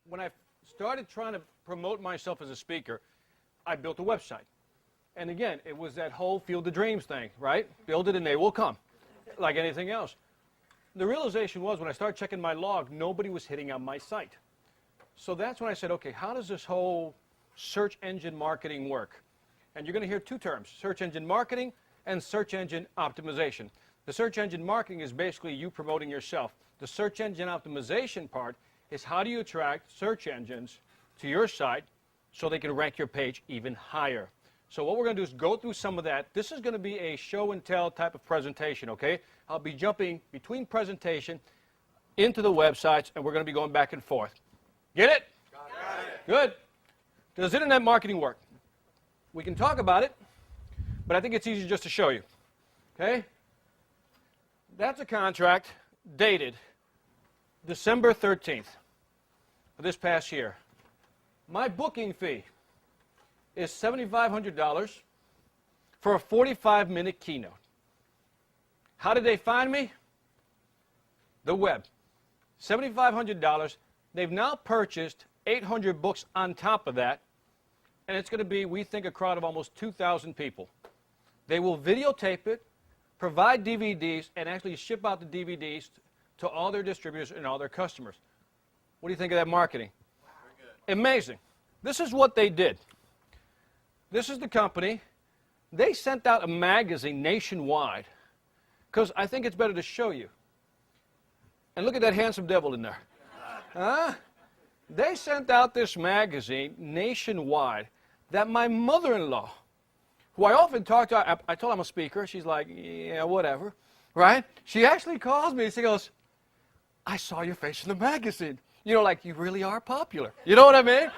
when I started trying to promote myself as a speaker, I built a website. And again, it was that whole field of dreams thing, right? Build it and they will come, like anything else. The realization was when I started checking my log, nobody was hitting on my site. So that's when I said, okay, how does this whole search engine marketing work? And you're going to hear two terms, search engine marketing and search engine optimization. The search engine marketing is basically you promoting yourself. The search engine optimization part is how do you attract search engines to your site so they can rank your page even higher. So what we're going to do is go through some of that. This is going to be a show and tell type of presentation, okay? I'll be jumping between presentation into the websites, and we're going to be going back and forth. Get it? Got it. Good. Does internet marketing work? We can talk about it, but I think it's easier just to show you, okay? That's a contract dated December 13th of this past year. My booking fee is $7,500 for a 45-minute keynote. How did they find me? The web. $7,500. They've now purchased 800 books on top of that, and it's going to be, we think, a crowd of almost 2,000 people. They will videotape it, provide DVDs, and actually ship out the DVDs to all their distributors and all their customers. What do you think of that marketing? Amazing. This is what they did. This is the company. They sent out a magazine nationwide because I think it's better to show you. And look at that handsome devil in there. They sent out this magazine nationwide that my mother-in-law, who I often talk to, I told her I'm a speaker. She's like, yeah, whatever, right? She actually calls me and she goes, I saw your face in the magazine. You know, like, you really are popular. You know what I mean?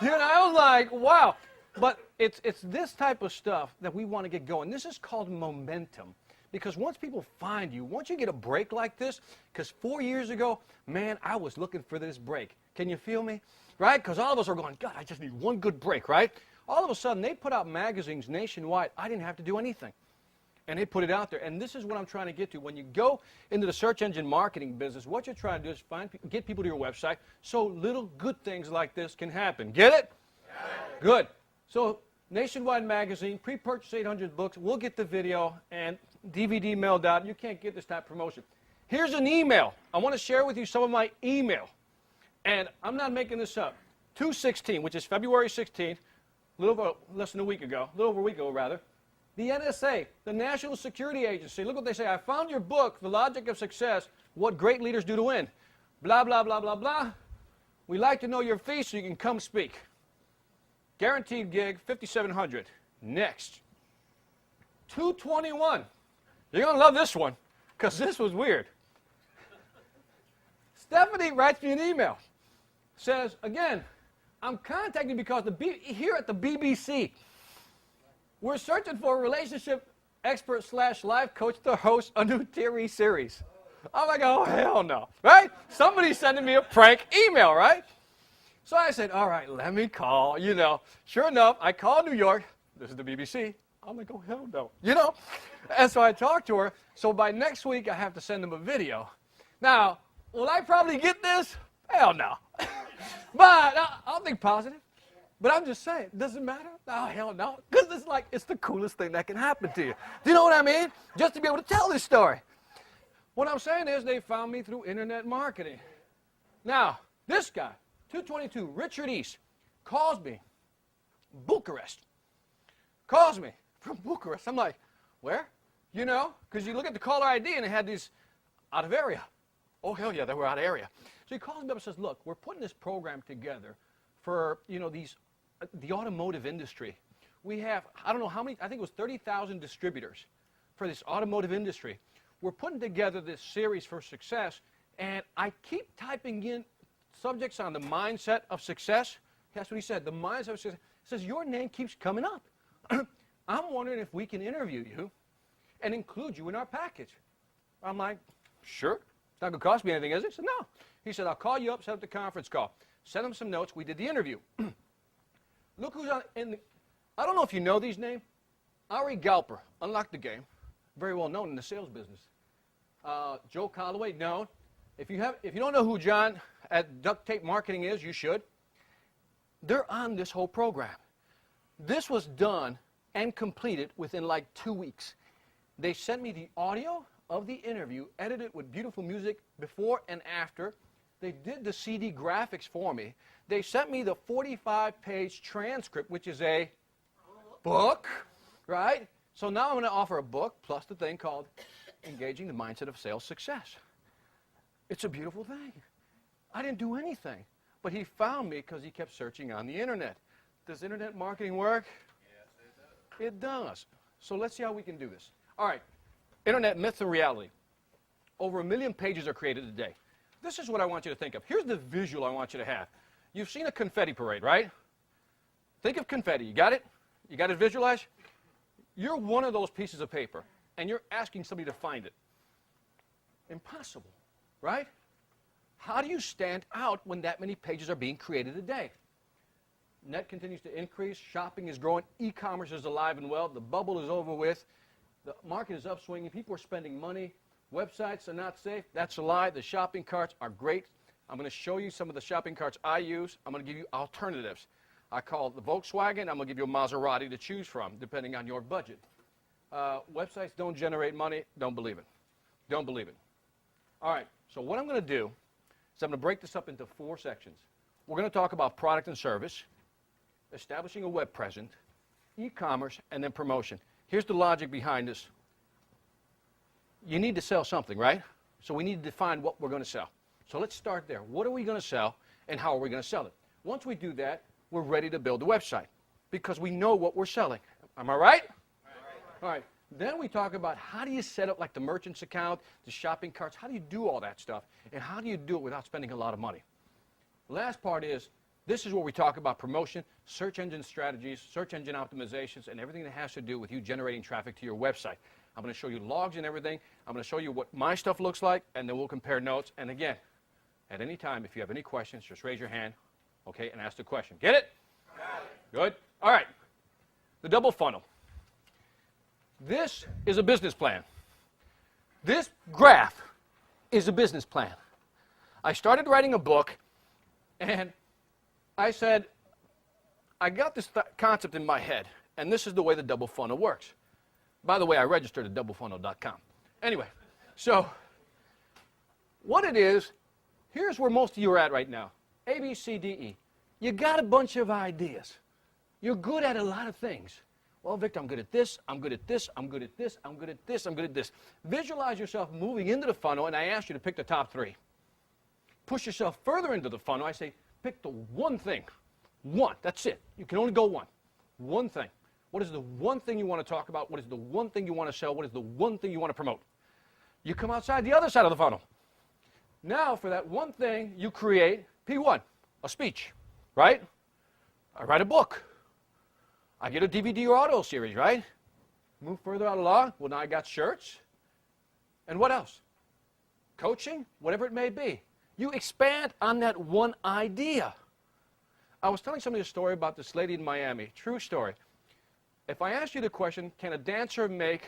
You know, I was like, wow. But it's this type of stuff that we want to get going. This is called momentum. Because once people find you, once you get a break like this, because 4 years ago, man, I was looking for this break. Can you feel me? Right? Because all of us are going, God, I just need one good break, right? All of a sudden, they put out magazines nationwide. I didn't have to do anything. And they put it out there. And this is what I'm trying to get to. When you go into the search engine marketing business, what you're trying to do is get people to your website so little good things like this can happen. Get it? Yeah. Good. So nationwide magazine, pre-purchase 800 books. We'll get the video and DVD mailed out. You can't get this type of promotion. Here's an email. I want to share with you some of my email. And I'm not making this up. 2/16, which is February 16th, a little over less than a week ago, a little over a week ago, rather. The NSA, the National Security Agency, look what they say. I found your book, The Logic of Success, What Great Leaders Do to Win. Blah, blah, blah, blah, blah. We'd like to know your fee so you can come speak. Guaranteed gig, $5,700. Next. 2/21. You're going to love this one because this was weird. Stephanie writes me an email. Says, again, I'm contacting you because here at the BBC, we're searching for a relationship expert / life coach to host a new TV series. I'm like, oh, hell no, right? Somebody's sending me a prank email, right? So I said, all right, let me call, you know. Sure enough, I called New York. This is the BBC. I'm like, oh, hell no, you know. And so I talked to her. So by next week, I have to send them a video. Now, will I probably get this? Hell no. But I'll think positive. But I'm just saying, does it matter? Oh, hell no. Because it's like, it's the coolest thing that can happen to you. Do you know what I mean? Just to be able to tell this story. What I'm saying is they found me through internet marketing. Now, this guy, 222, Richard East, calls me, Bucharest. Calls me from Bucharest. I'm like, where? You know, because you look at the caller ID and it had these out of area. Oh, hell yeah, they were out of area. So he calls me up and says, look, we're putting this program together for, you know, the automotive industry. We have, I don't know how many, I think it was 30,000 distributors for this automotive industry. We're putting together this series for success, and I keep typing in subjects on the mindset of success. That's what he said, the mindset of success. He says, your name keeps coming up. I'm wondering if we can interview you and include you in our package. I'm like, sure. It's not going to cost me anything, is it? He said, no. He said, I'll call you up, set up the conference call. Send him some notes. We did the interview. Look who's on in the, I don't know if you know these names. Ari Galper, Unlock the Game, very well known in the sales business. Joe Calloway, known. If you don't know who John at duct tape marketing is, you should. They're on this whole program. This was done and completed within like 2 weeks. They sent me the audio of the interview, edited with beautiful music before and after. They did the CD graphics for me. They sent me the 45-page transcript, which is a book, right? So now I'm going to offer a book plus the thing called Engaging the Mindset of Sales Success. It's a beautiful thing. I didn't do anything, but he found me because he kept searching on the internet. Does internet marketing work? Yes, it does. It does. So let's see how we can do this. All right, internet myths and reality. Over 1 million pages are created a day. This is what I want you to think of. Here's the visual I want you to have. You've seen a confetti parade, right? Think of confetti. You got it? You got it visualized? You're one of those pieces of paper, and you're asking somebody to find it. Impossible, right? How do you stand out when that many pages are being created a day? Net continues to increase. Shopping is growing. E-commerce is alive and well. The bubble is over with. The market is upswinging. People are spending money. Websites are not safe. That's a lie. The shopping carts are great. I'm going to show you some of the shopping carts I use. I'm going to give you alternatives. I call the Volkswagen. I'm going to give you a Maserati to choose from, depending on your budget. Websites don't generate money. Don't believe it. Don't believe it. All right. So what I'm going to do is I'm going to break this up into 4 sections. We're going to talk about product and service, establishing a web presence, e-commerce, and then promotion. Here's the logic behind this. You need to sell something, right? So we need to define what we're going to sell. So let's start there. What are we going to sell, and how are we going to sell it? Once we do that, we're ready to build a website because we know what we're selling. Am I right? All right. Then we talk about how do you set up like the merchant's account, the shopping carts, how do you do all that stuff, and how do you do it without spending a lot of money? The last part is, this is where we talk about promotion, search engine strategies, search engine optimizations, and everything that has to do with you generating traffic to your website. I'm going to show you logs and everything. I'm going to show you what my stuff looks like, and then we'll compare notes. And again, at any time, if you have any questions, just raise your hand, okay, and ask the question. Get it? Got it. Good? All right. The double funnel. This is a business plan. This graph is a business plan. I started writing a book, and I said, I got this concept in my head, and this is the way the double funnel works. By the way, I registered at doublefunnel.com. Anyway, so what it is, here's where most of you are at right now. A, B, C, D, E. You got a bunch of ideas. You're good at a lot of things. Well, Victor, I'm good at this, I'm good at this, I'm good at this, I'm good at this, I'm good at this. Visualize yourself moving into the funnel, and I ask you to pick the top 3. Push yourself further into the funnel. I say, pick the one thing. One. That's it. You can only go one. One thing. What is the one thing you want to talk about? What is the one thing you want to sell? What is the one thing you want to promote? You come outside the other side of the funnel. Now, for that one thing, you create P1, a speech, right? I write a book. I get a DVD or audio series, right? Move further out along. Well, now I got shirts. And what else? Coaching, whatever it may be. You expand on that one idea. I was telling somebody a story about this lady in Miami. True story. If I ask you the question, can a dancer make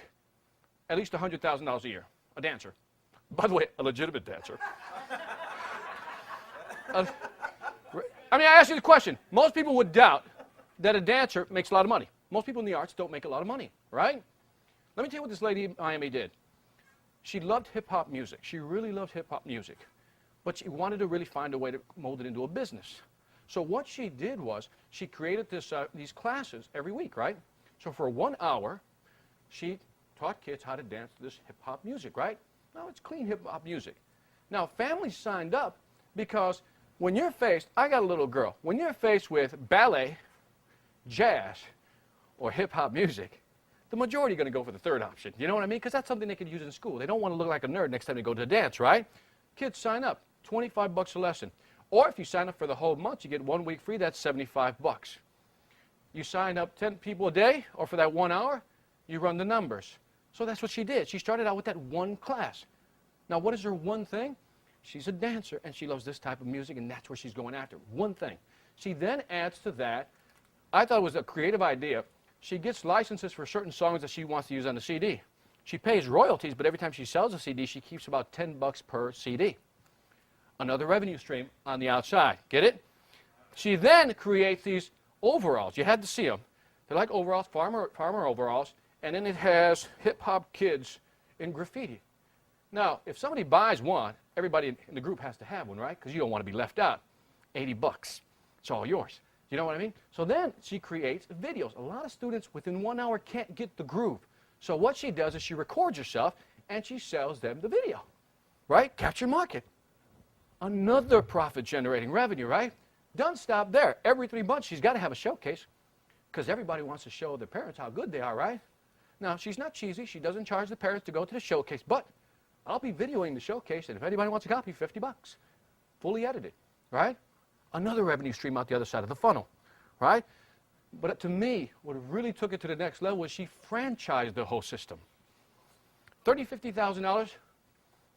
at least $100,000 a year? A dancer. By the way, a legitimate dancer. I ask you the question. Most people would doubt that a dancer makes a lot of money. Most people in the arts don't make a lot of money, right? Let me tell you what this lady in Miami did. She loved hip-hop music. She really loved hip-hop music. But she wanted to really find a way to mold it into a business. So what she did was she created these classes every week, right? So for 1 hour, she taught kids how to dance to this hip-hop music, right? Now, it's clean hip-hop music. Now, families signed up because when you're faced, I got a little girl, when you're faced with ballet, jazz, or hip-hop music, the majority are going to go for the third option. You know what I mean? Because that's something they could use in school. They don't want to look like a nerd next time they go to the dance, right? Kids sign up, $25 a lesson. Or if you sign up for the whole month, you get 1 week free, that's $75. You sign up 10 people a day, or for that 1 hour, you run the numbers. So that's what she did. She started out with that one class. Now, what is her one thing? She's a dancer, and she loves this type of music, and that's where she's going after. One thing. She then adds to that, I thought it was a creative idea, she gets licenses for certain songs that she wants to use on the CD. She pays royalties, but every time she sells a CD, she keeps about $10 per CD. Another revenue stream on the outside. Get it? She then creates these overalls. You had to see them. They're like overalls, farmer overalls, and then it has hip-hop kids in graffiti. Now, if somebody buys one, everybody in the group has to have one, right? Because you don't want to be left out. $80. It's all yours. You know what I mean? So then she creates videos. A lot of students within 1 hour can't get the groove. So what she does is she records herself and she sells them the video, right? Capture market. Another profit-generating revenue, right? Doesn't stop there. Every 3 months she's got to have a showcase because everybody wants to show their parents how good they are, right? Now, she's not cheesy. She doesn't charge the parents to go to the showcase, but I'll be videoing the showcase, and if anybody wants a copy, $50, fully edited, right? Another revenue stream out the other side of the funnel, right? But to me, what really took it to the next level was she franchised the whole system. $30,000, $50,000,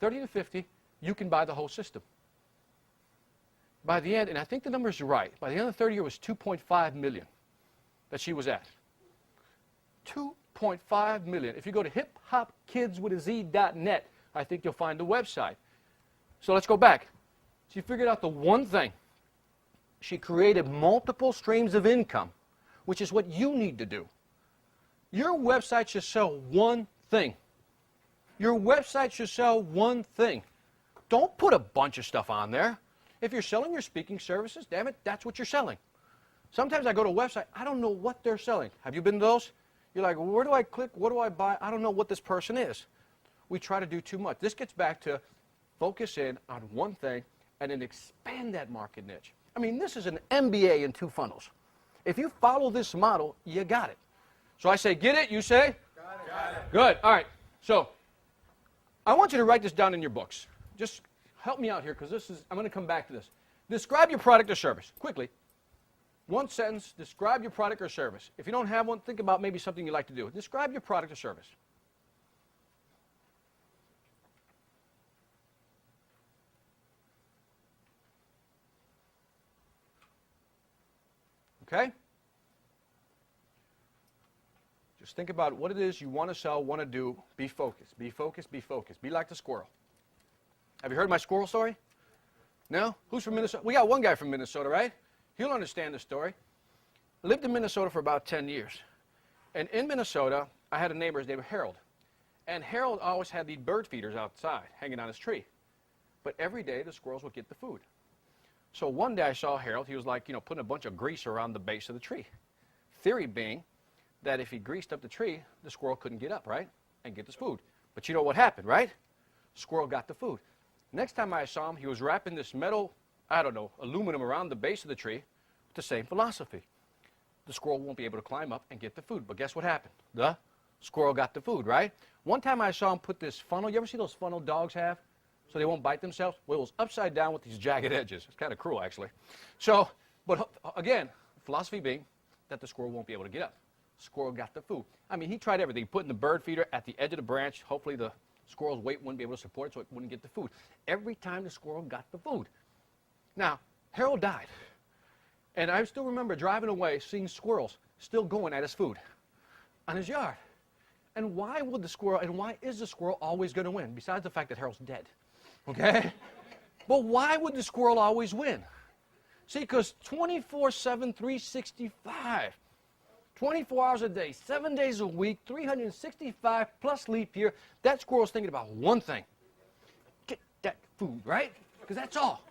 30 to 50, you can buy the whole system. By the end, and I think the number's right, by the end of the third year it was 2.5 million that she was at. 2.5 million. If you go to hiphopkidswithaz.net, I think you'll find the website. So let's go back. She figured out the one thing. She created multiple streams of income, which is what you need to do. Your website should sell one thing. Your website should sell one thing. Don't put a bunch of stuff on there. If you're selling your speaking services, damn it, that's what you're selling. Sometimes I go to a website, I don't know what they're selling. Have you been to those? You're like, well, where do I click? What do I buy? I don't know what this person is. We try to do too much. This gets back to focus in on one thing and then expand that market niche. I mean, this is an MBA in 2 funnels. If you follow this model, you got it. So I say, get it? You say? Got it. Got it. Good. All right. So I want you to write this down in your books. Just help me out here because I'm going to come back to this. Describe your product or service. Quickly. One sentence, describe your product or service. If you don't have one, think about maybe something you like to do. Describe your product or service. Okay? Just think about what it is you want to sell, want to do. Be focused, be focused, be focused. Be like the squirrel. Have you heard my squirrel story? No? Who's from Minnesota? We got one guy from Minnesota, right? He'll understand the story. I lived in Minnesota for about 10 years. And in Minnesota, I had a neighbor, his name was Harold. And Harold always had these bird feeders outside, hanging on his tree. But every day, the squirrels would get the food. So one day I saw Harold, he was like, putting a bunch of grease around the base of the tree. Theory being that if he greased up the tree, the squirrel couldn't get up, right? And get his food. But you know what happened, right? Squirrel got the food. Next time I saw him, he was wrapping this metal, aluminum around the base of the tree with the same philosophy. The squirrel won't be able to climb up and get the food. But guess what happened? The squirrel got the food, right? One time I saw him put this funnel. You ever see those funnel dogs have? So they won't bite themselves? Well, it was upside down with these jagged edges. It's kind of cruel, actually. So, but again, philosophy being that the squirrel won't be able to get up. Squirrel got the food. I mean, he tried everything. Putting the bird feeder at the edge of the branch. Hopefully the squirrel's weight wouldn't be able to support it so it wouldn't get the food. Every time the squirrel got the food. Now, Harold died. And I still remember driving away, seeing squirrels still going at his food on his yard. And why would the squirrel, and why is the squirrel always going to win, besides the fact that Harold's dead? Okay? But why would the squirrel always win? See, because 24/7, 365, 24 hours a day, 7 days a week, 365 plus leap year, that squirrel's thinking about one thing. Get that food, right? Because that's all.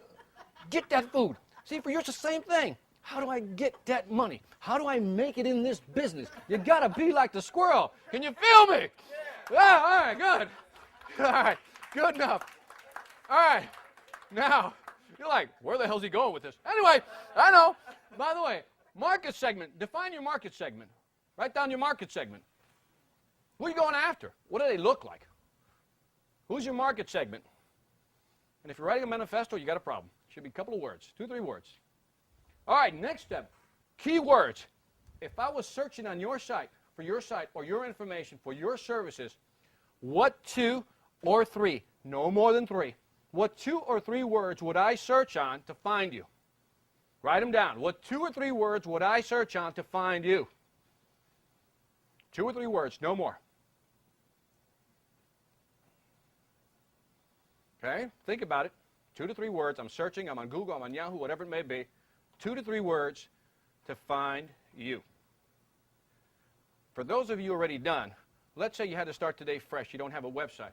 Get that food. See, for you, it's the same thing. How do I get that money? How do I make it in this business? You got to be like the squirrel. Can you feel me? Yeah, all right, good. All right, good enough. All right, now, you're like, where the hell's he going with this? Anyway, I know. By the way, market segment. Define your market segment. Write down your market segment. Who are you going after? What do they look like? Who's your market segment? And if you're writing a manifesto, you got a problem. Should be a couple of words, 2, 3 words. All right, next step, keywords. If I was searching on your site, for your site or your information, for your services, what 2 or 3, no more than 3, what 2 or 3 words would I search on to find you? Write them down. What 2 or 3 words would I search on to find you? 2 or 3 words, no more. Okay, think about it. 2 to 3 words. I'm searching. I'm on Google. I'm on Yahoo, whatever it may be. 2 to 3 words to find you. For those of you already done, let's say you had to start today fresh. You don't have a website.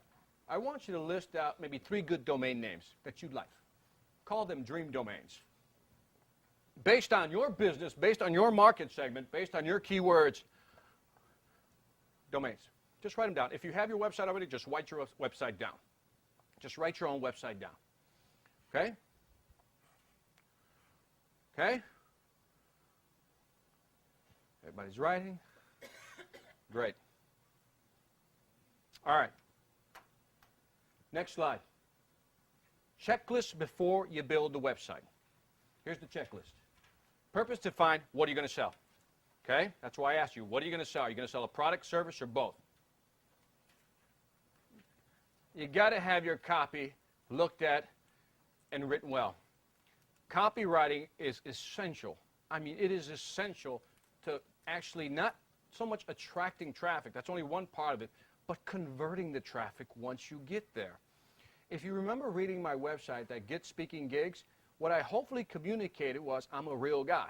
I want you to list out maybe 3 good domain names that you'd like. Call them dream domains. Based on your business, based on your market segment, based on your keywords, domains. Just write them down. If you have your website already, just write your website down. Just write your own website down. Okay? Okay? Everybody's writing? Great. All right. Next slide. Checklist before you build the website. Here's the checklist. Purpose to find what are you going to sell. Okay? That's why I asked you, what are you going to sell? Are you going to sell a product, service, or both? You got to have your copy looked at and written well. Copywriting is essential. I mean, it is essential to actually not so much attracting traffic. That's only one part of it, but converting the traffic once you get there. If you remember reading my website, that Get Speaking Gigs, what I hopefully communicated was I'm a real guy.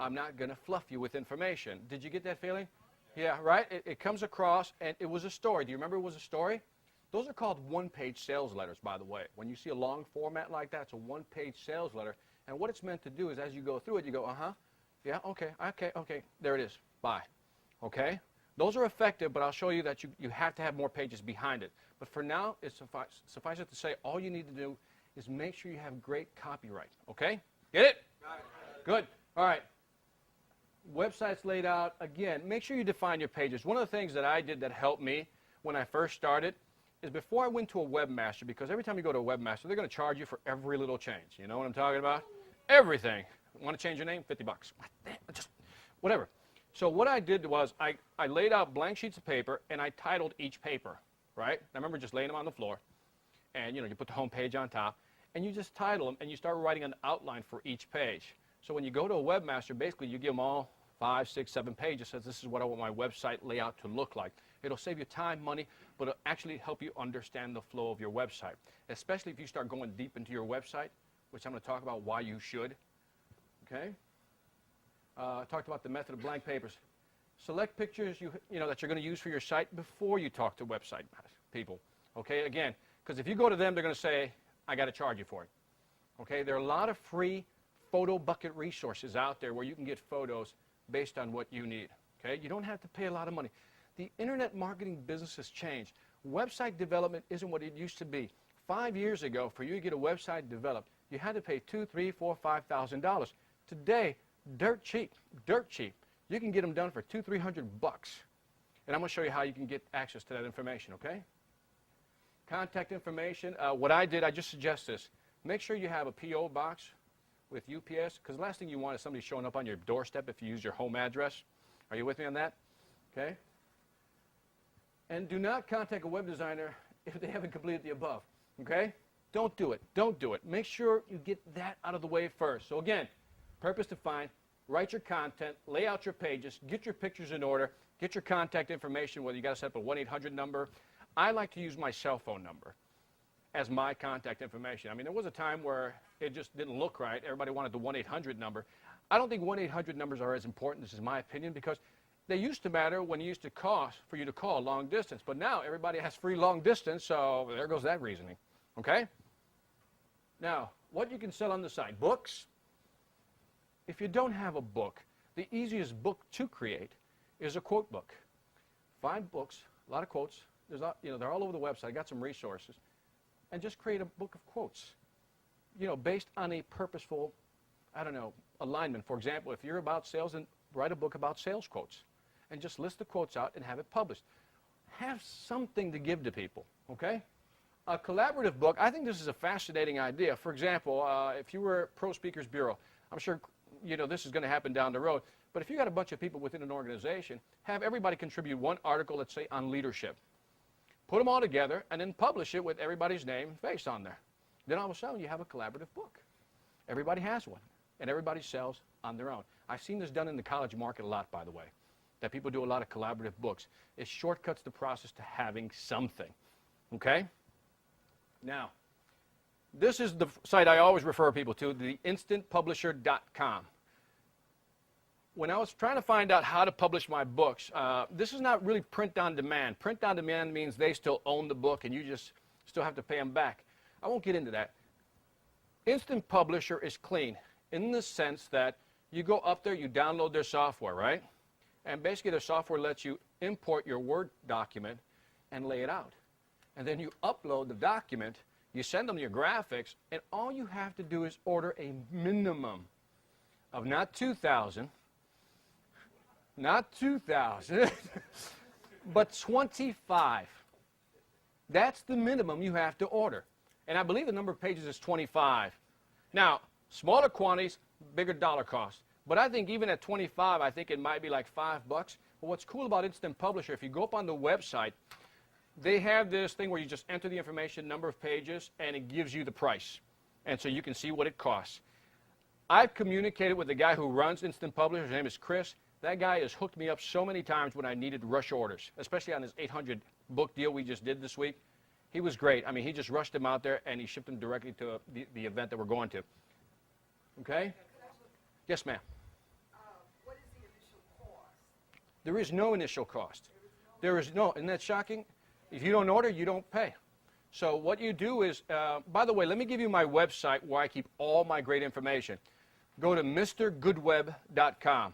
I'm not going to fluff you with information. Did you get that feeling? Yeah, right? It comes across, and it was a story. Do you remember it was a story? Those are called one-page sales letters, by the way. When you see a long format like that, it's a one-page sales letter. And what it's meant to do is as you go through it, you go, uh-huh, yeah, okay, there it is, bye. Okay? Those are effective, but I'll show you that you have to have more pages behind it. But for now, it's suffice it to say, all you need to do is make sure you have great copyright. Okay? Get it? Good. All right. Website's laid out. Again, make sure you define your pages. One of the things that I did that helped me when I first started is before I went to a webmaster, because every time you go to a webmaster, they're going to charge you for every little change. You know what I'm talking about? Everything. Want to change your name? $50. Just whatever. So what I did was I laid out blank sheets of paper and I titled each paper, right? I remember just laying them on the floor, and you put the home page on top, and you just title them and you start writing an outline for each page. So when you go to a webmaster, basically you give them all 5, 6, 7 pages. Says this is what I want my website layout to look like. It'll save you time, money, but it'll actually help you understand the flow of your website, especially if you start going deep into your website, which I'm going to talk about why you should. Okay? I talked about the method of blank papers. Select pictures that you're going to use for your site before you talk to website people. Okay? Again, because if you go to them, they're going to say, I got to charge you for it. Okay? There are a lot of free photo bucket resources out there where you can get photos based on what you need. Okay? You don't have to pay a lot of money. The internet marketing business has changed. Website development isn't what it used to be. 5 years ago, for you to get a website developed, you had to pay $2,000, $3,000, $4,000, $5,000. Today, dirt cheap. You can get them done for $200, $300. And I'm going to show you how you can get access to that information, okay? Contact information. What I did, I just suggest this. Make sure you have a P.O. box with UPS, because the last thing you want is somebody showing up on your doorstep if you use your home address. Are you with me on that? Okay? And do not contact a web designer if they haven't completed the above, okay? Don't do it. Don't do it. Make sure you get that out of the way first. So again, purpose defined, write your content, lay out your pages, get your pictures in order, get your contact information, whether you got to set up a 1-800 number. I like to use my cell phone number as my contact information. I mean, there was a time where it just didn't look right. Everybody wanted the 1-800 number. I don't think 1-800 numbers are as important, this is my opinion, because they used to matter when it used to cost for you to call long distance. But now everybody has free long distance, so there goes that reasoning. Okay? Now, what you can sell on the site. Books. If you don't have a book, the easiest book to create is a quote book. Find books, a lot of quotes. They're all over the website. I got some resources. And just create a book of quotes, based on a purposeful, alignment. For example, if you're about sales, then write a book about sales quotes. And just list the quotes out and have it published. Have something to give to people, okay? A collaborative book, I think this is a fascinating idea. For example, if you were Pro Speakers Bureau, I'm sure this is going to happen down the road, but if you got a bunch of people within an organization, have everybody contribute one article, let's say, on leadership. Put them all together and then publish it with everybody's name and face on there. Then all of a sudden you have a collaborative book. Everybody has one, and everybody sells on their own. I've seen this done in the college market a lot, by the way, that people do a lot of collaborative books. It shortcuts the process to having something, okay? Now, This is the site I always refer people to, the instantpublisher.com. When I was trying to find out how to publish my books, this is not really print on demand. Print on demand means they still own the book and you just still have to pay them back. I won't get into that. Instant Publisher is clean in the sense that you go up there, you download their software, right? And basically their software lets you import your Word document and lay it out. And then you upload the document, you send them your graphics, and all you have to do is order a minimum of not 2,000, not 2,000, but 25. That's the minimum you have to order. And I believe the number of pages is 25. Now, smaller quantities, bigger dollar cost. But I think even at 25, I think it might be like $5. But what's cool about Instant Publisher, if you go up on the website, they have this thing where you just enter the information, number of pages, and it gives you the price. And so you can see what it costs. I've communicated with the guy who runs Instant Publisher. His name is Chris. That guy has hooked me up so many times when I needed rush orders, especially on his 800 book deal we just did this week. He was great. I mean, he just rushed them out there, and he shipped them directly to the event that we're going to. Okay? Yes, ma'am. What is the initial cost? There is no initial cost. There is no. Isn't that shocking? If you don't order, you don't pay. So what you do is, by the way, let me give you my website where I keep all my great information. Go to mrgoodweb.com.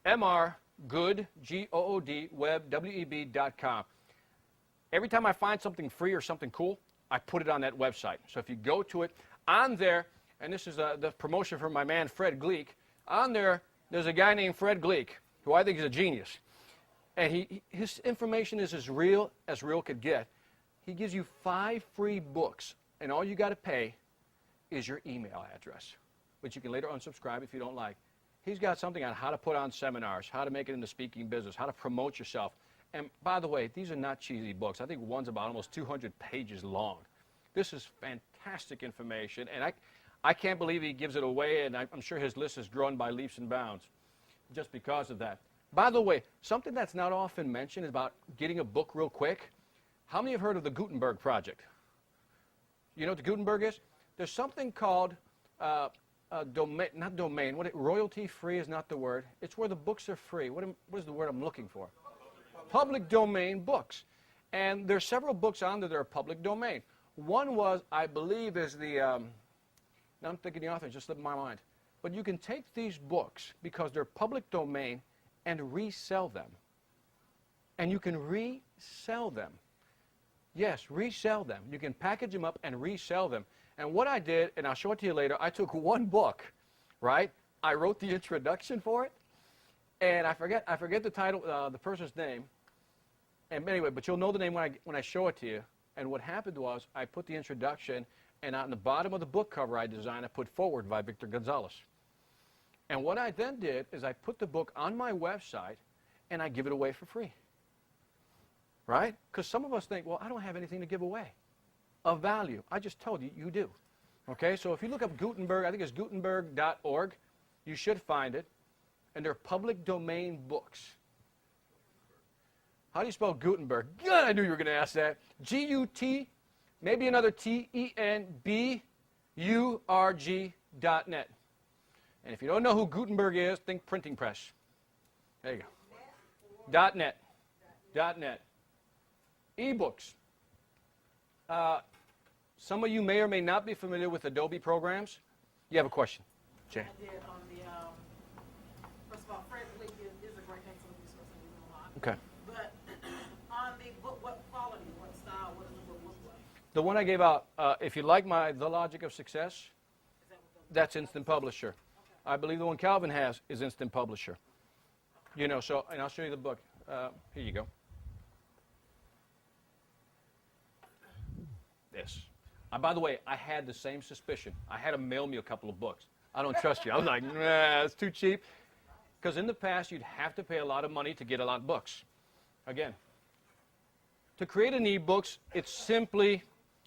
mrgood, G-O-O-D, web, W-E-B.com. Every time I find something free or something cool, I put it on that website. So if you go to it, on there, and this is the promotion for my man Fred Gleek, on there, there's a guy named Fred Gleek, who I think is a genius. And his information is as real could get. He gives you 5 free books, and all you got to pay is your email address, which you can later unsubscribe if you don't like. He's got something on how to put on seminars, how to make it in the speaking business, how to promote yourself. And by the way, these are not cheesy books. I think one's about almost 200 pages long. This is fantastic information, and I can't believe he gives it away, and I'm sure his list has grown by leaps and bounds just because of that. By the way, something that's not often mentioned is about getting a book real quick. How many have heard of the Gutenberg Project? You know what the Gutenberg is? There's something called royalty-free is not the word. It's where the books are free. What is the word I'm looking for? Public domain books. And there's several books on there that are public domain. One was, I believe, is the, now I'm thinking the author, it just slipped my mind. But you can take these books, because they're public domain, and resell them. And you can resell them. Yes, resell them. You can package them up and resell them. And what I did, and I'll show it to you later, I took one book, right? I wrote the introduction for it, and I forget the title, the person's name. And anyway, but you'll know the name when I show it to you. And what happened was, I put the introduction, and on the bottom of the book cover I designed, I put forward by Victor Gonzalez. And what I then did is I put the book on my website, and I give it away for free. Right? Because some of us think, well, I don't have anything to give away of value. I just told you, you do. Okay, so if you look up Gutenberg, I think it's gutenberg.org, you should find it. And they're public domain books. How do you spell Gutenberg? God, I knew you were going to ask that. G-U-T, maybe another T-E-N-B-U-R-G.net. And if you don't know who Gutenberg is, think printing press. There you go. .net. .net. eBooks. Some of you may or may not be familiar with Adobe programs. You have a question, Jay? I did on the, first of all, Fred Gleek is a great name for the resource and we do a lot. Okay. But on the book, what quality, what style, what does the book look like? The one I gave out, if you like The Logic of Success, Is that what that's Instant Publisher. Okay. I believe the one Calvin has is Instant Publisher. You know, so, and I'll show you the book. Here you go. This. By the way, I had the same suspicion. I had him mail me a couple of books. I don't trust you. I was like, nah, it's too cheap. Because in the past, you'd have to pay a lot of money to get a lot of books. Again, to create an e-books, it's simply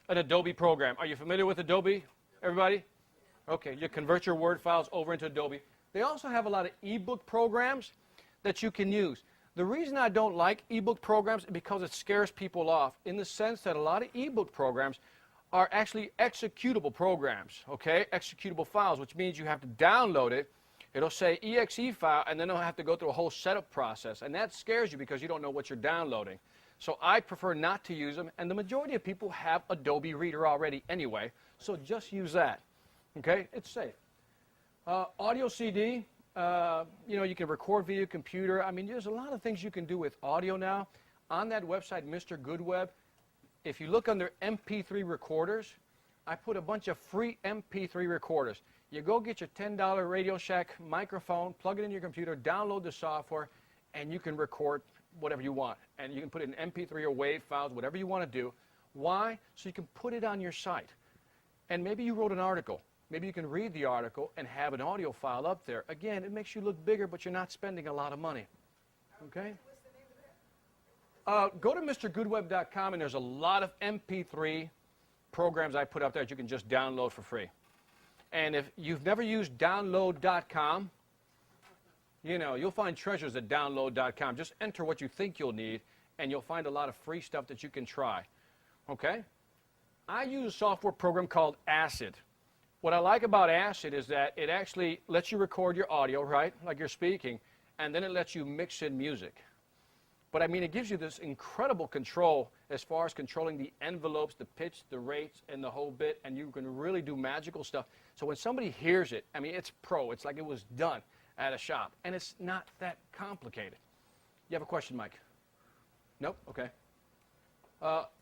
an Adobe program. Are you familiar with Adobe, everybody? Okay, you convert your Word files over into Adobe. They also have a lot of e-book programs that you can use. The reason I don't like e-book programs is because it scares people off, in the sense that a lot of e-book programs are actually executable programs, okay? Executable files, which means you have to download it. It'll say exe file, and then it'll have to go through a whole setup process. And that scares you because you don't know what you're downloading. So I prefer not to use them, and the majority of people have Adobe Reader already anyway, so just use that, okay? It's safe. Audio CD, you know, you can record via computer. I mean, there's a lot of things you can do with audio now. On that website, Mr. Goodweb, if you look under MP3 recorders, I put a bunch of free MP3 recorders. You go get your $10 Radio Shack microphone, plug it in your computer, download the software, and you can record whatever you want. And you can put it in MP3 or WAV files, whatever you want to do. Why? So you can put it on your site. And maybe you wrote an article. Maybe you can read the article and have an audio file up there. Again, it makes you look bigger, but you're not spending a lot of money. Okay? Go to MrGoodweb.com, and there's a lot of MP3 programs I put up there that you can just download for free. And if you've never used download.com, you know, you'll find treasures at download.com. Just enter what you think you'll need, and you'll find a lot of free stuff that you can try. Okay? I use a software program called Acid. What I like about Acid is that it actually lets you record your audio, right, like you're speaking, and then it lets you mix in music. But I mean, it gives you this incredible control as far as controlling the envelopes, the pitch, the rates, and the whole bit, and you can really do magical stuff. So when somebody hears it, I mean, it's pro. It's like it was done at a shop, and it's not that complicated. You have a question, Mike? Nope? Okay.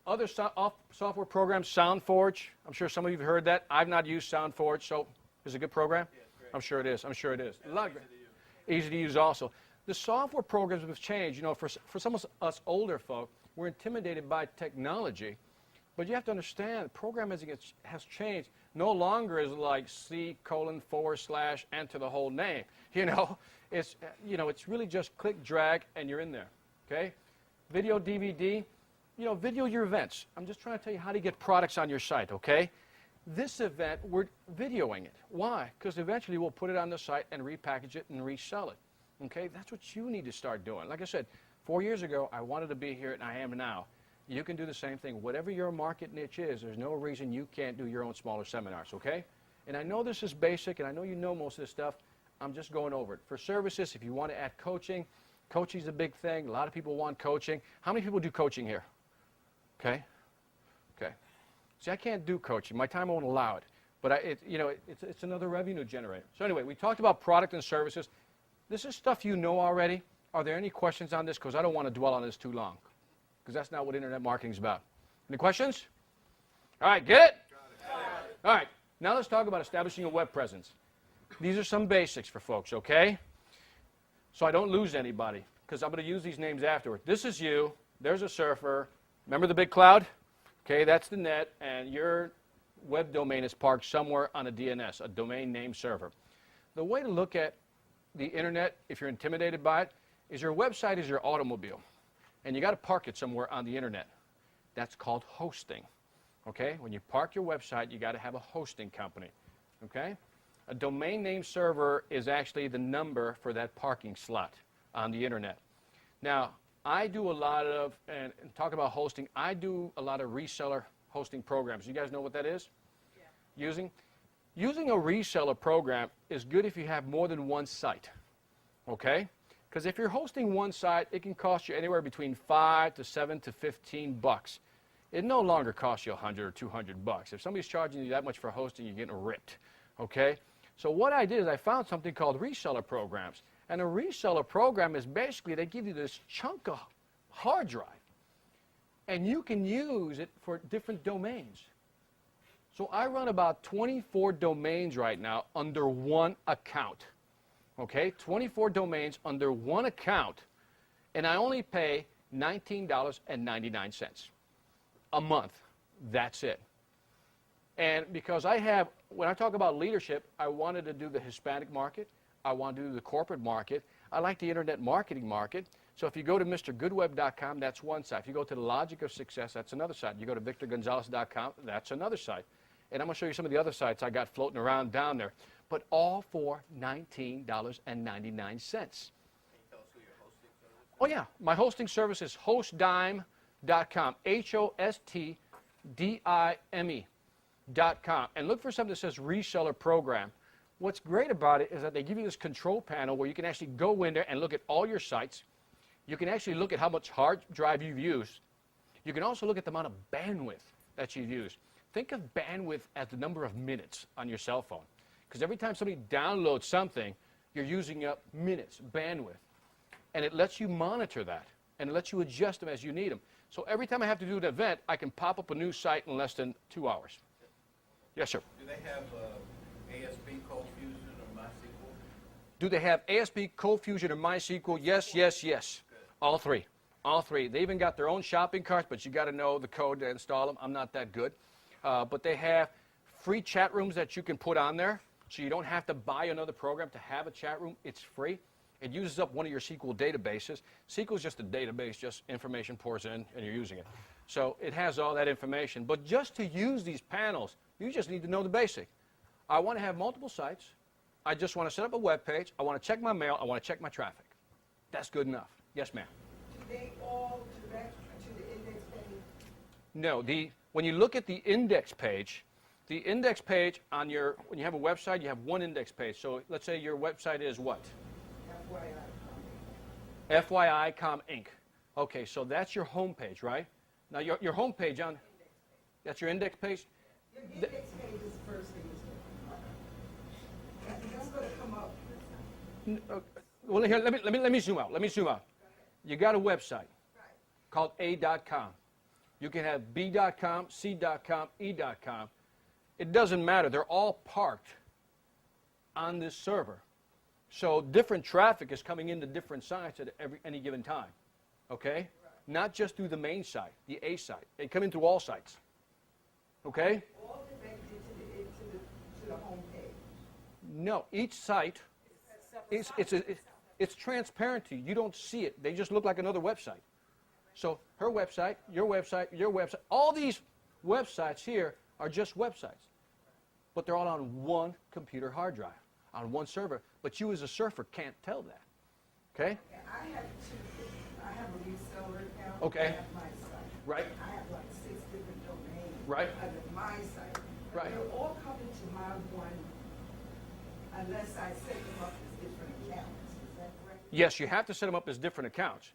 Other software programs, SoundForge. I'm sure some of you have heard that. I've not used SoundForge, so is it a good program? Yeah, it's great. I'm sure it is. I'm sure it is. Yeah, A lot of easy to use. easy to use also. The software programs have changed. You know, for some of us older folk, we're intimidated by technology. But you have to understand, programming has changed. No longer is it like C:// enter the whole name. You know, it's really just click, drag, and you're in there. Okay? Video, DVD. You know, video your events. I'm just trying to tell you how to get products on your site, okay? This event, we're videoing it. Why? Because eventually we'll put it on the site and repackage it and resell it. Okay? That's what you need to start doing. Like I said, 4 years ago, I wanted to be here, and I am now. You can do the same thing. Whatever your market niche is, there's no reason you can't do your own smaller seminars, okay? And I know this is basic, and I know you know most of this stuff. I'm just going over it. For services, if you want to add coaching, coaching's a big thing. A lot of people want coaching. How many people do coaching here? Okay? Okay. See, I can't do coaching. My time won't allow it. But it's another revenue generator. So anyway, we talked about product and services. This is stuff you know already. Are there any questions on this? Because I don't want to dwell on this too long. Because that's not what internet marketing is about. Any questions? All right, get it? Got it. All right, now let's talk about establishing a web presence. These are some basics for folks, okay? So I don't lose anybody, because I'm going to use these names afterward. This is you. There's a surfer. Remember the big cloud? Okay, that's the net, and your web domain is parked somewhere on a DNS, a domain name server. The way to look at the internet, if you're intimidated by it, is your website is your automobile. And you got to park it somewhere on the internet. That's called hosting. Okay? When you park your website, you got to have a hosting company. Okay? A domain name server is actually the number for that parking slot on the internet. Now, I do a lot of, and talk about hosting, I do a lot of reseller hosting programs. You guys know what that is? Yeah. Using a reseller program is good if you have more than one site. Okay? Because if you're hosting one site, it can cost you anywhere between $5 to $7 to $15. It no longer costs you $100 or $200. If somebody's charging you that much for hosting, you're getting ripped. Okay? So what I did is I found something called reseller programs. And a reseller program is basically they give you this chunk of hard drive. And you can use it for different domains. So I run about 24 domains right now under one account. Okay, 24 domains under one account, and I only pay $19.99 a month. That's it. And because when I talk about leadership, I wanted to do the Hispanic market. I want to do the corporate market. I like the internet marketing market. So if you go to MrGoodweb.com, that's one site. If you go to the Logic of Success, that's another site. You go to VictorGonzalez.com, that's another site. And I'm going to show you some of the other sites I got floating around down there. But all for $19.99. Can you tell us who your hosting service is? Oh, yeah. My hosting service is hostdime.com, HOSTDIME. A.com and look for something that says reseller program. What's great about it is that they give you this control panel where you can actually go in there and look at all your sites. You can actually look at how much hard drive you've used. You can also look at the amount of bandwidth that you've used. Think of bandwidth as the number of minutes on your cell phone. Because every time somebody downloads something, you're using up minutes, bandwidth. And it lets you monitor that. And it lets you adjust them as you need them. So every time I have to do an event, I can pop up a new site in less than 2 hours. Yes, sir. Do they have ASP Cold Fusion or MySQL? Do they have ASP, Cold Fusion, or MySQL? Yes, yes, yes. All three. All three. They even got their own shopping carts, but you got to know the code to install them. I'm not that good. But they have free chat rooms that you can put on there, so you don't have to buy another program to have a chat room. It's free. It uses up one of your SQL databases. SQL is just a database, just information pours in, and you're using it. So it has all that information. But just to use these panels, you just need to know the basic. I want to have multiple sites. I just want to set up a web page. I want to check my mail. I want to check my traffic. That's good enough. Yes, ma'am. Do they all direct to the index page? No, when you look at the index page on your, when you have a website, you have one index page. So let's say your website is what? FYI.com Inc. Okay, so that's your home page, right? Now your home page on, that's your index page? Your index page is the first thing that's going to come up. Well, here, let me zoom out. Let me zoom out. You got a website called A.com. You can have B.com, C.com, E.com. It doesn't matter. They're all parked on this server. So different traffic is coming into different sites at any given time. Okay? Not just through the main site, the A site. They come in through all sites. Okay? All connected to the home page. No, each site, it's transparent to you. You don't see it. They just look like another website. So her website, your website, all these websites here are just websites. But they're all on one computer hard drive, on one server. But you as a surfer can't tell that. Okay? Yeah, I have a reseller account. Okay. I have my site. Right. I have like 6 different domains. Right. Under my site. Right. They're all coming to my one unless I set them up as different accounts. Is that correct? Yes, you have to set them up as different accounts.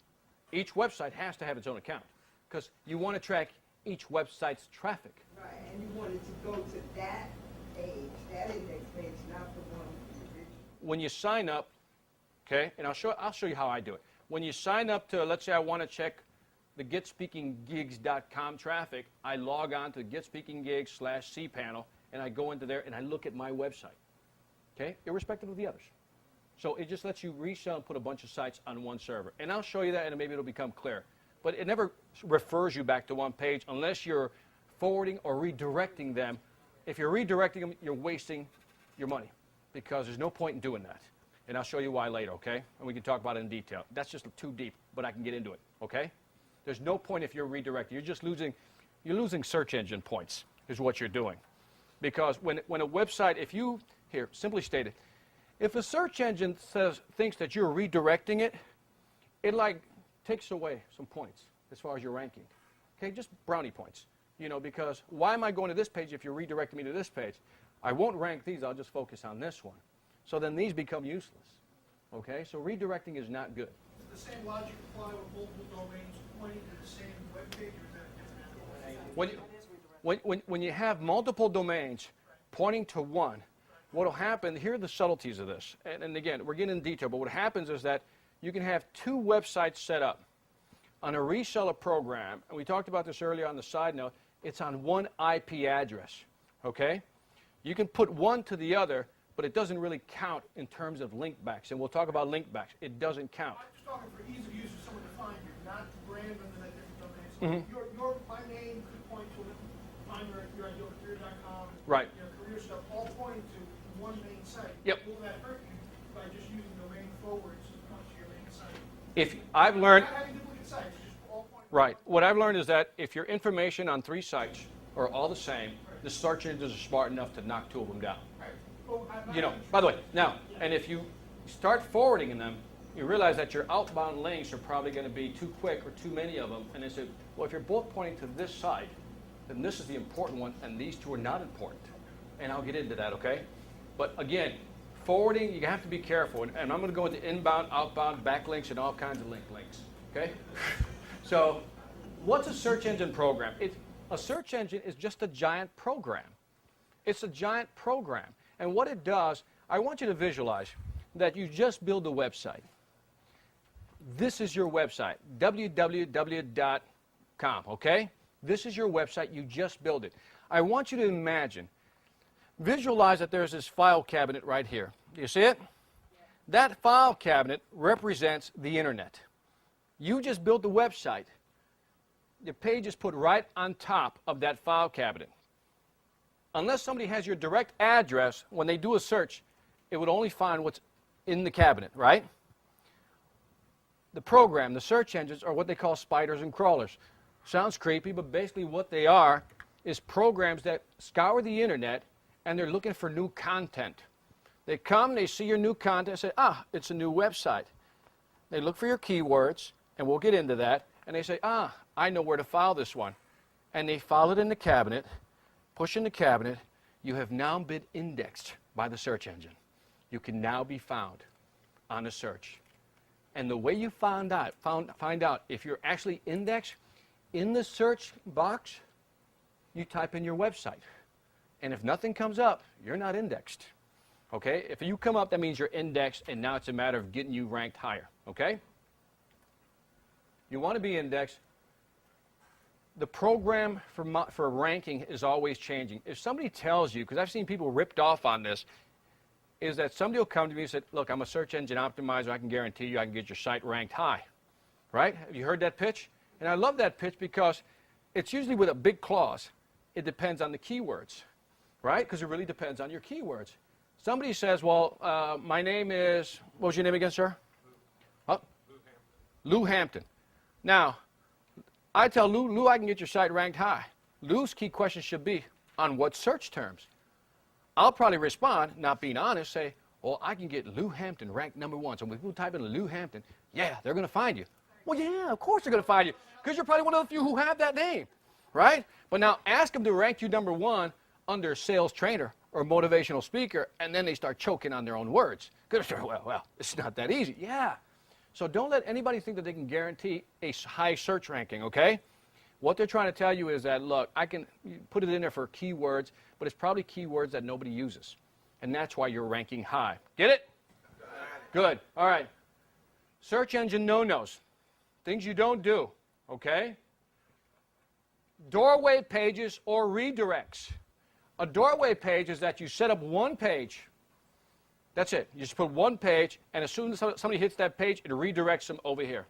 Each website has to have its own account because you want to track each website's traffic. Right, and you wanted to go to that page, that index page, not the one original. When you sign up, okay, and I'll show you how I do it. When you sign up to, let's say I want to check the GetSpeakingGigs.com traffic, I log on to GetSpeakingGigs/cPanel, and I go into there and I look at my website, okay, irrespective of the others. So it just lets you resell and put a bunch of sites on one server. And I'll show you that, and maybe it'll become clear. But it never refers you back to one page unless you're forwarding or redirecting them. If you're redirecting them, you're wasting your money because there's no point in doing that. And I'll show you why later, okay? And we can talk about it in detail. That's just too deep, but I can get into it, okay? There's no point if you're redirecting. You're just losing search engine points is what you're doing. Because when a website, here, simply stated, if a search engine thinks that you're redirecting it, it like takes away some points as far as your ranking. Okay, just brownie points. You know, because why am I going to this page if you're redirecting me to this page? I won't rank these, I'll just focus on this one. So then these become useless. Okay, so redirecting is not good. Does the same logic apply with multiple domains pointing to the same web page, or is that a different application? When you have multiple domains pointing to one, what will happen, here are the subtleties of this. And again, we're getting into detail, but what happens is that you can have two websites set up on a reseller program, and we talked about this earlier on the side note, it's on one IP address, okay? You can put one to the other, but it doesn't really count in terms of link backs, and we'll talk about link backs. It doesn't count. I'm just talking for ease of use for someone to find you, not to brand under that different domains. My name could point to find your idealcareer.com, Right. Career stuff, all pointing to one main site. Yep. Will that hurt you by just using domain forwards to point to your main site? If I've learned, Not having duplicate sites, just all pointing. right, what I've learned is that if your information on 3 sites are all the same, the search engines are smart enough to knock 2 of them down. Right. Well, I'm You know, not- by the way, now, and if you start forwarding in them, you realize that your outbound links are probably going to be too quick or too many of them, and they say, well, if you're both pointing to this site, then this is the important one, and these two are not important. And I'll get into that, okay? But again, forwarding, you have to be careful. And I'm going to go into inbound, outbound, backlinks, and all kinds of links, okay? So what's a search engine program? A search engine is just a giant program. It's a giant program. And what it does, I want you to visualize that you just build a website. This is your website, www.com, okay? This is your website, you just build it. I want you to imagine, visualize that there's this file cabinet right here. Do you see it? That file cabinet represents the internet. You just built the website. The page is put right on top of that file cabinet. Unless somebody has your direct address, when they do a search, it would only find what's in the cabinet, right? The program, the search engines, are what they call spiders and crawlers. Sounds creepy, but basically what they are is programs that scour the internet and they're looking for new content. They come, they see your new content, and say, ah, it's a new website. They look for your keywords, and we'll get into that, and they say, ah, I know where to file this one. And they file it in the cabinet, push in the cabinet. You have now been indexed by the search engine. You can now be found on a search. And the way you find out if you're actually indexed, in the search box, you type in your website. And if nothing comes up, you're not indexed. Okay? If you come up, that means you're indexed, and now it's a matter of getting you ranked higher. Okay? You want to be indexed. The program for ranking is always changing. If somebody tells you, because I've seen people ripped off on this, is that somebody will come to me and say, look, I'm a search engine optimizer. I can guarantee you I can get your site ranked high. Right? Have you heard that pitch? And I love that pitch because it's usually with a big clause. It depends on the keywords. Right? Because it really depends on your keywords. Somebody says, well, my name is, what was your name again, sir? Huh? Lou Hampton. Now, I tell Lou, I can get your site ranked high. Lou's key question should be, on what search terms? I'll probably respond, not being honest, say, well, I can get Lou Hampton ranked #1. So when people type in Lou Hampton, yeah, they're going to find you. Well, yeah, of course they're going to find you, because you're probably one of the few who have that name, right? But now ask them to rank you #1 under sales trainer or motivational speaker, and then they start choking on their own words. Well, it's not that easy. Yeah. So don't let anybody think that they can guarantee a high search ranking, okay? What they're trying to tell you is that, look, I can put it in there for keywords, but it's probably keywords that nobody uses. And that's why you're ranking high. Get it? Good. All right. Search engine no-nos. Things you don't do, okay? Doorway pages or redirects. A doorway page is that you set up one page. That's it. You just put one page, and as soon as somebody hits that page, it redirects them over here.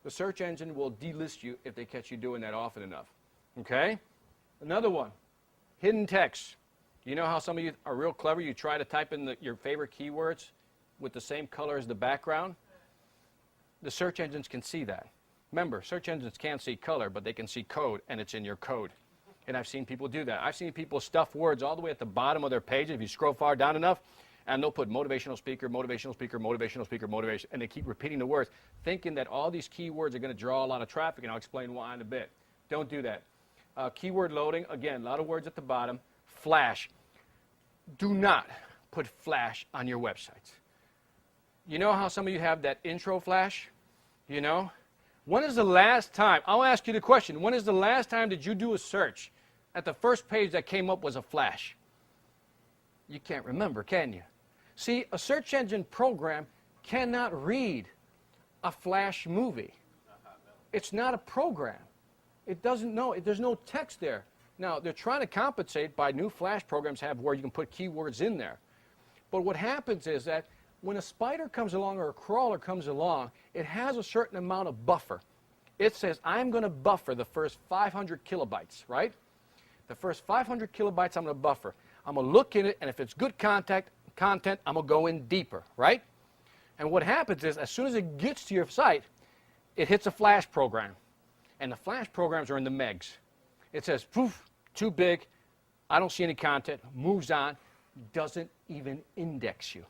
The search engine will delist you if they catch you doing that often enough. Okay? Another one, hidden text. You know how some of you are real clever? You try to type in your favorite keywords with the same color as the background. The search engines can see that. Remember, search engines can't see color, but they can see code, and it's in your code. And I've seen people do that. I've seen people stuff words all the way at the bottom of their page. If you scroll far down enough, and they'll put motivational speaker, motivational speaker, motivational speaker, motivation, and they keep repeating the words, thinking that all these keywords are going to draw a lot of traffic, and I'll explain why in a bit. Don't do that. Keyword loading, again, a lot of words at the bottom. Flash. Do not put flash on your websites. You know how some of you have that intro flash? You know? When is the last time, I'll ask you the question, when is the last time did you do a search at the first page that came up was a flash? You can't remember, can you? See, a search engine program cannot read a flash movie. It's not a program. It doesn't know. There's no text there. Now, they're trying to compensate by new flash programs have where you can put keywords in there. But what happens is that when a spider comes along or a crawler comes along, it has a certain amount of buffer. It says, I'm going to buffer the first 500 kilobytes, right? The first 500 kilobytes I'm going to buffer. I'm going to look in it, and if it's good content, I'm going to go in deeper, right? And what happens is, as soon as it gets to your site, it hits a flash program. And the flash programs are in the megs. It says, poof, too big, I don't see any content, moves on, doesn't even index you.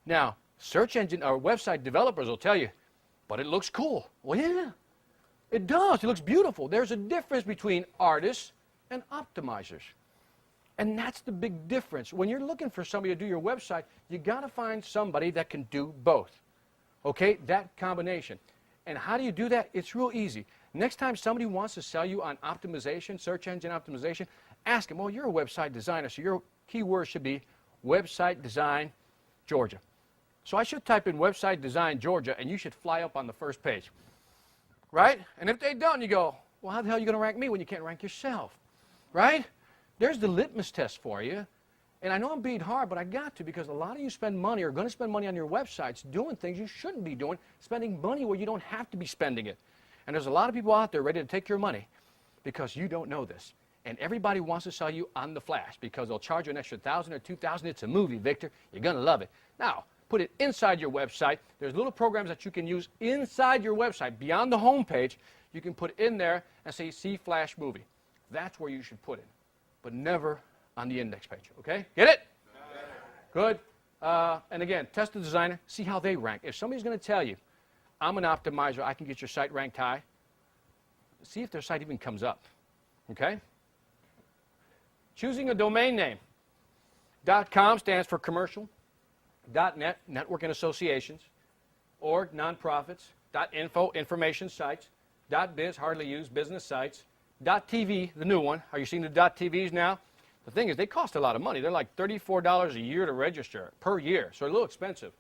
Now, search engine or website developers will tell you, but it looks cool. Well, yeah. It does. It looks beautiful. There's a difference between artists and optimizers. And that's the big difference. When you're looking for somebody to do your website, you got to find somebody that can do both. Okay? That combination. And how do you do that? It's real easy. Next time somebody wants to sell you on optimization, search engine optimization, ask them, well, you're a website designer, so your keyword should be website design Georgia. So I should type in website design Georgia, and you should fly up on the first page. Right? And if they don't, you go, well, how the hell are you going to rank me when you can't rank yourself? Right? There's the litmus test for you. And I know I'm being hard, but I got to, because a lot of you spend money, or are going to spend money on your websites doing things you shouldn't be doing, spending money where you don't have to be spending it. And there's a lot of people out there ready to take your money because you don't know this. And everybody wants to sell you on the flash because they'll charge you an extra $1,000 or $2,000. It's a movie, Victor. You're going to love it. Now, put it inside your website. There's little programs that you can use inside your website, beyond the home page. You can put in there and say, see Flash Movie. That's where you should put it, but never on the index page, okay? Get it? Good. And again, test the designer, see how they rank. If somebody's going to tell you, I'm an optimizer, I can get your site ranked high, see if their site even comes up, okay? Choosing a domain name. .com stands for commercial. .net, network and associations. Org, nonprofits. .info, information sites. .biz, hardly used, business sites. .tv, the new one. Are you seeing the .tvs now? The thing is, they cost a lot of money. They're like $34 a year to register, per year, so they're a little expensive.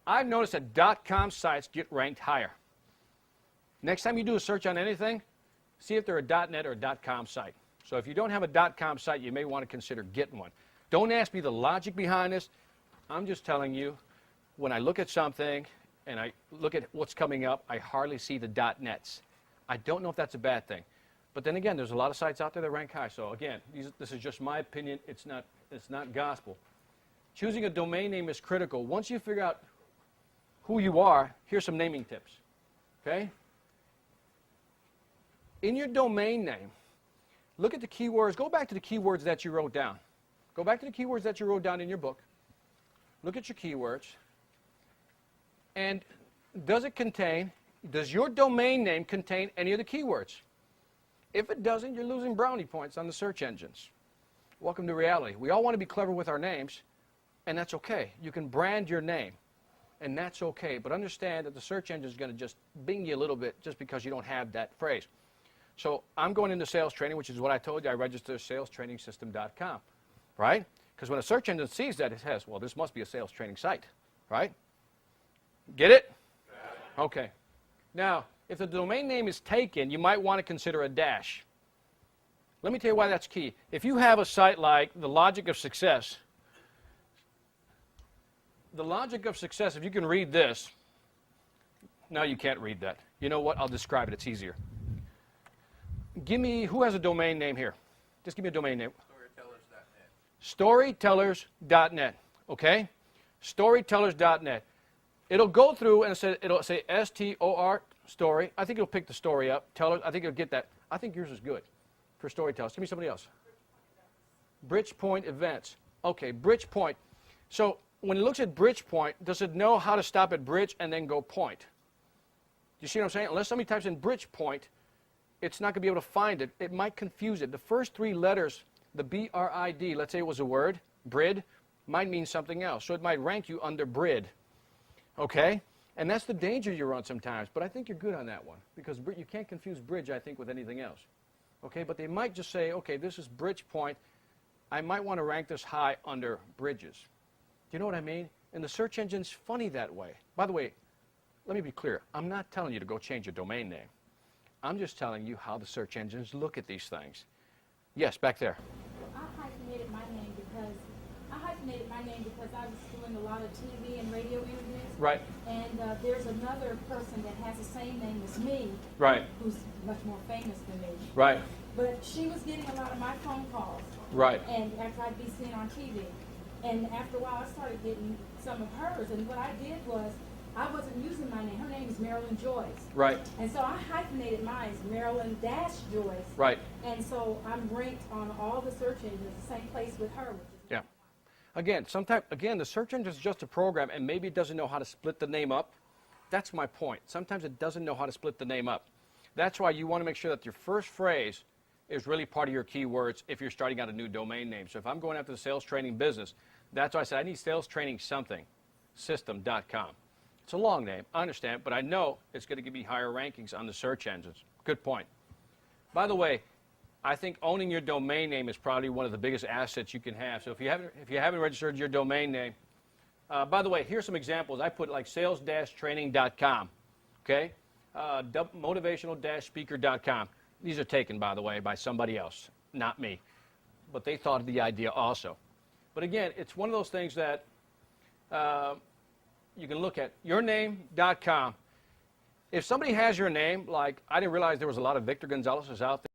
I've noticed that .com sites get ranked higher. Next time you do a search on anything, see if they're a .net or a .com site. So if you don't have a .com site, you may want to consider getting one. Don't ask me the logic behind this. I'm just telling you, when I look at something and I look at what's coming up, I hardly see the .nets. I don't know if that's a bad thing. But then again, there's a lot of sites out there that rank high. So again, this is just my opinion. It's not gospel. Choosing a domain name is critical. Once you figure out who you are, here's some naming tips. Okay? In your domain name, look at the keywords. Go back to the keywords that you wrote down. Go back to the keywords that you wrote down in your book. Look at your keywords. And does your domain name contain any of the keywords? If it doesn't, you're losing brownie points on the search engines. Welcome to reality. We all want to be clever with our names, and that's okay. You can brand your name, and that's okay. But understand that the search engine is going to just bing you a little bit just because you don't have that phrase. So I'm going into sales training, which is what I told you. I registered salestrainingsystem.com, right? Because when a search engine sees that, it says, well, this must be a sales training site, right? Get it? Okay. Now, if the domain name is taken, you might want to consider a dash. Let me tell you why that's key. If you have a site like The Logic of Success, The Logic of Success, if you can read this, no, you can't read that. You know what? I'll describe it. It's easier. Give me, who has a domain name here? Just give me a domain name. Storytellers.net. Okay? Storytellers.net. It'll go through and it'll say S-T-O-R, story. I think it'll pick the story up. Tellers, I think it'll get that. I think yours is good for storytellers. Give me somebody else. Bridgepoint events. Okay, Bridgepoint. So when it looks at Bridgepoint, does it know how to stop at bridge and then go point? Do you see what I'm saying? Unless somebody types in Bridgepoint, it's not going to be able to find it. It might confuse it. The first three letters, the B-R-I-D, let's say it was a word, brid, might mean something else. So it might rank you under brid. Okay? And that's the danger you run sometimes. But I think you're good on that one because you can't confuse bridge, I think, with anything else. Okay? But they might just say, okay, this is Bridgepoint. I might want to rank this high under bridges. Do you know what I mean? And the search engine's funny that way. By the way, let me be clear. I'm not telling you to go change your domain name. I'm just telling you how the search engines look at these things. Yes, back there. I hyphenated my name because I was doing a lot of TV and radio interviews. Right. And there's another person that has the same name as me. Right. Who's much more famous than me. Right. But she was getting a lot of my phone calls. Right. And after I'd be seen on TV. And after a while, I started getting some of hers. And what I did was, I wasn't using my name. Her name is Marilyn Joyce. Right. And so I hyphenated mine as Marilyn-Joyce. Right. And so I'm ranked on all the search engines, the same place with her. Yeah. Again, the search engine is just a program, and maybe it doesn't know how to split the name up. That's my point. Sometimes it doesn't know how to split the name up. That's why you want to make sure that your first phrase is really part of your keywords if you're starting out a new domain name. So if I'm going after the sales training business, that's why I said I need sales training something, system.com. It's a long name, I understand, but I know it's going to give me higher rankings on the search engines. Good point. By the way, I think owning your domain name is probably one of the biggest assets you can have. So if you haven't registered your domain name, by the way, here's some examples. I put like sales-training.com, okay? Motivational-speaker.com. These are taken, by the way, by somebody else, not me. But they thought of the idea also. But again, it's one of those things that you can look at. Yourname.com. If somebody has your name, like I didn't realize there was a lot of Victor Gonzalez's out there.